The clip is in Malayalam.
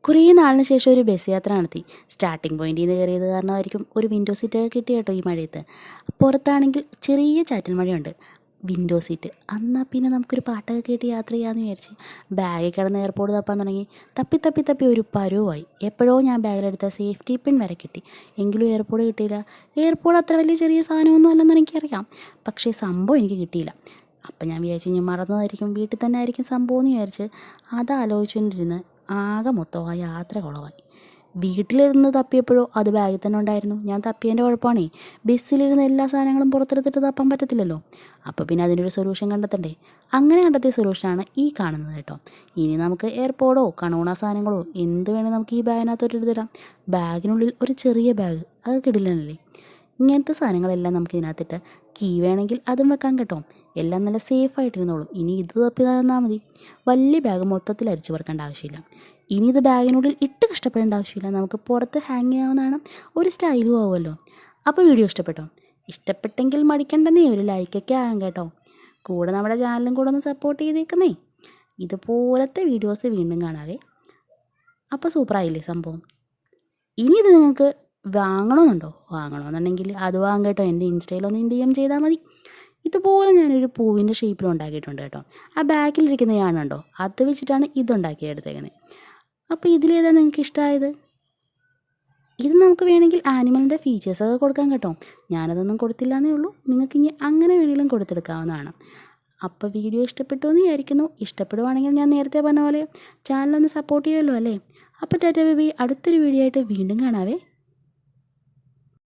കുറേ നാളിന് ശേഷം ഒരു ബസ് യാത്ര നടത്തി. സ്റ്റാർട്ടിംഗ് പോയിന്റിൽ നിന്ന് കയറിയത് കാരണമായിരിക്കും ഒരു വിൻഡോ സീറ്റ് കിട്ടി കേട്ടോ ഈ മഴയത്ത്. പുറത്താണെങ്കിൽ ചെറിയ ചാറ്റൽ മഴയുണ്ട്. വിൻഡോ സീറ്റ് എന്നാൽ പിന്നെ നമുക്കൊരു പാട്ടൊക്കെ കേട്ട് യാത്ര ചെയ്യാമെന്ന് വിചാരിച്ച് ബാഗിൽ കിടന്ന് എയർപോർട്ട് തപ്പാൻ തുടങ്ങി. തപ്പി ഒരു പരുവായി. എപ്പോഴോ ഞാൻ ബാഗിലെടുത്ത സേഫ്റ്റി പിൻ വരെ കിട്ടി. എങ്കിലും എയർപോർട്ട് കിട്ടിയില്ല. എയർപോർട്ട് അത്ര വലിയ ചെറിയ സാധനമൊന്നും അല്ലെന്ന് എനിക്കറിയാം. പക്ഷേ സംഭവം എനിക്ക് കിട്ടിയില്ല. അപ്പം ഞാൻ വിചാരിച്ചു ഞാൻ മറന്നതായിരിക്കും, വീട്ടിൽ തന്നെ ആയിരിക്കും സംഭവം എന്ന് വിചാരിച്ച് അതാലോചിച്ചുകൊണ്ടിരുന്ന് ആകെ മൊത്തം ആ യാത്ര കുളമായി. വീട്ടിലിരുന്ന് തപ്പിയപ്പോഴോ അത് ബാഗിൽ തന്നെ ഉണ്ടായിരുന്നു. ഞാൻ തപ്പിയതിൻ്റെ കുഴപ്പമാണേ. ബസ്സിലിരുന്ന് എല്ലാ സാധനങ്ങളും പുറത്തെടുത്തിട്ട് തപ്പാൻ പറ്റത്തില്ലല്ലോ. അപ്പോൾ പിന്നെ അതിനൊരു സൊല്യൂഷൻ കണ്ടെത്തണ്ടേ. അങ്ങനെ കണ്ടെത്തിയ സൊല്യൂഷനാണ് ഈ കാണുന്നത് കേട്ടോ. ഇനി നമുക്ക് എയർപോർട്ടോ കണോണ സാധനങ്ങളോ എന്ത് വേണേൽ നമുക്ക് ഈ ബാഗിനകത്തോട്ട് എടുത്തിടാം. ബാഗിനുള്ളിൽ ഒരു ചെറിയ ബാഗ്, അത് കിടിലനല്ലേ. ഇങ്ങനത്തെ സാധനങ്ങളെല്ലാം നമുക്ക് ഇതിനകത്തിട്ട് കീ വേണമെങ്കിൽ അതും വെക്കാം കേട്ടോ. എല്ലാം നല്ല സേഫായിട്ടിരുന്നോളും. ഇനി ഇത് തപ്പി തന്നാൽ മതി. വലിയ ബാഗ് മൊത്തത്തിൽ അരിച്ചു പറക്കേണ്ട ആവശ്യമില്ല. ഇനി ഇത് ബാഗിനുള്ളിൽ ഇട്ട് കഷ്ടപ്പെടേണ്ട ആവശ്യമില്ല. നമുക്ക് പുറത്ത് ഹാങ് ചെയ്യാവുന്നതാണ്. ഒരു സ്റ്റൈലും ആവുമല്ലോ. അപ്പോൾ വീഡിയോ ഇഷ്ടപ്പെട്ടോ? ഇഷ്ടപ്പെട്ടെങ്കിൽ മടിക്കണ്ടെന്നേ, ഒരു ലൈക്കൊക്കെ ആകാം കേട്ടോ. കൂടെ നമ്മുടെ ചാനലും കൂടെ ഒന്ന് സപ്പോർട്ട് ചെയ്തേക്കുന്നേ. ഇതുപോലത്തെ വീഡിയോസ് വീണ്ടും കാണാവേ. അപ്പോൾ സൂപ്പറായില്ലേ സംഭവം. ഇനി ഇത് നിങ്ങൾക്ക് വാങ്ങണമെന്നുണ്ടെങ്കിൽ അത് വാങ്ങാം കേട്ടോ. എൻ്റെ ഇൻസ്റ്റയിലൊന്ന് DM ചെയ്താൽ മതി. ഇതുപോലെ ഞാനൊരു പൂവിൻ്റെ ഷേപ്പിലും ഉണ്ടാക്കിയിട്ടുണ്ട് കേട്ടോ. ആ ബാക്കിലിരിക്കുന്ന ഞാനുണ്ടോ, അത് വെച്ചിട്ടാണ് ഇതുണ്ടാക്കിയെടുത്തേക്കുന്നത്. അപ്പോൾ ഇതിലേതാണ് നിങ്ങൾക്ക് ഇഷ്ടമായത്? ഇത് നമുക്ക് വേണമെങ്കിൽ ആനിമലിൻ്റെ ഫീച്ചേഴ്സൊക്കെ കൊടുക്കാം കേട്ടോ. ഞാനതൊന്നും കൊടുത്തില്ല എന്നേ ഉള്ളൂ. നിങ്ങൾക്ക് ഇനി അങ്ങനെ വേണമെങ്കിലും കൊടുത്തെടുക്കാവുന്നതാണ്. അപ്പോൾ വീഡിയോ ഇഷ്ടപ്പെട്ടു എന്ന് വിചാരിക്കുന്നു. ഇഷ്ടപ്പെടുവാണെങ്കിൽ ഞാൻ നേരത്തെ പറഞ്ഞ പോലെ ചാനലൊന്ന് സപ്പോർട്ട് ചെയ്യുമല്ലോ അല്ലേ. അപ്പോൾ ടാറ്റാ ബേബി, അടുത്തൊരു വീഡിയോ ആയിട്ട് വീണ്ടും കാണാവേ.